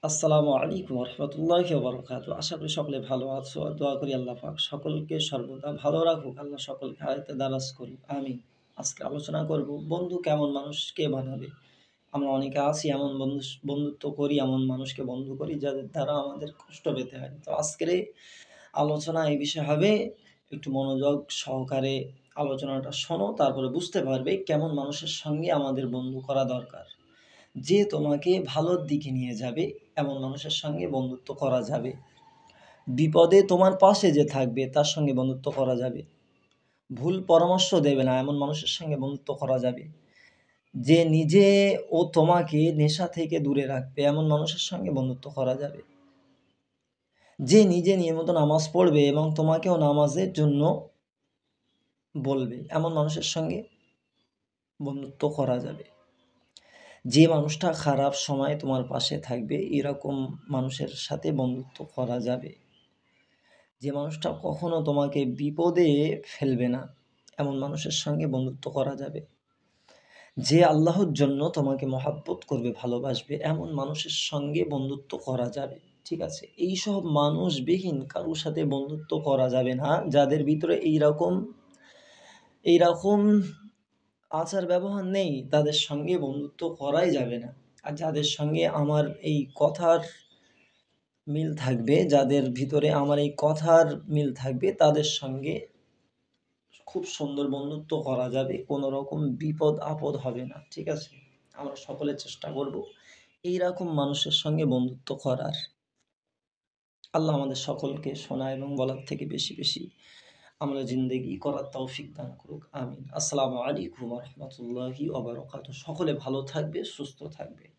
আসসালামু আলাইকুম রহমতুল্লাহি ওয়া বারাকাতুহু। আশা করি সকলে ভালো আছো। আর দোয়া করি আল্লাহ পাক সকলকে সর্বদা ভালো রাখুক। আল্লাহ সকলকে হায়াতে দারাজ করুক। আমিন। আজকে আলোচনা করব বন্ধু কেমন মানুষকে বানাবে। আমরা অনেকে আছি এমন বন্ধুত্ব করি, এমন মানুষকে বন্ধু করি যাদের দ্বারা আমাদের কষ্ট পেতে হয়। তো আজকের এই আলোচনা এই বিষয়ে হবে। একটু মনোযোগ সহকারে আলোচনাটা শোনো, তারপরে বুঝতে পারবে কেমন মানুষের সঙ্গে আমাদের বন্ধু করা দরকার। যে তোমাকে ভালোর দিকে নিয়ে যাবে এমন মানুষের সঙ্গে বন্ধুত্ব করা যাবে। বিপদে তোমার পাশে যে থাকবে তার সঙ্গে বন্ধুত্ব করা যাবে। ভুল পরামর্শ দেবে না এমন মানুষের সঙ্গে বন্ধুত্ব করা যাবে। যে নিজে ও তোমাকে নেশা থেকে দূরে রাখবে এমন মানুষের সঙ্গে বন্ধুত্ব করা যাবে। যে নিজে নিয়মিত নামাজ পড়বে এবং তোমাকেও নামাজের জন্য বলবে এমন মানুষের সঙ্গে বন্ধুত্ব করা যাবে। যে মানুষটা খারাপ সময়ে তোমার পাশে থাকবে এরকম মানুষের সাথে বন্ধুত্ব করা যাবে। যে মানুষটা কখনো তোমাকে বিপদে ফেলবে না এমন মানুষের সঙ্গে বন্ধুত্ব করা যাবে। যে আল্লাহর জন্য তোমাকে মহাব্বত করবে, ভালোবাসবে এমন মানুষের সঙ্গে বন্ধুত্ব করা যাবে। ঠিক আছে, এইসব মানুষবিহীন কারোর সাথে বন্ধুত্ব করা যাবে না। যাদের ভিতরে এইরকম এইরকম আচার ব্যবহার নেই তাদের সঙ্গে বন্ধুত্ব করাই যাবে না। আর যাদের সঙ্গে আমার এই কথার মিল থাকবে, যাদের ভিতরে আমার এই কথার মিল থাকবে তাদের সঙ্গে খুব সুন্দর বন্ধুত্ব করা যাবে। কোনো রকম বিপদ আপদ হবে না। ঠিক আছে, আমরা সকলে চেষ্টা করব এইরকম মানুষের সঙ্গে বন্ধুত্ব করার। আল্লাহ আমাদের সকলকে শোনা এবং বলার থেকে বেশি বেশি আমরা জিন্দেগি করার তৌফিক দান করুক। আমিন। আসসালামু আলাইকুম রহমতুল্লাহি ওয়া বারাকাতুহু। সকলে ভালো থাকবে, সুস্থ থাকবে।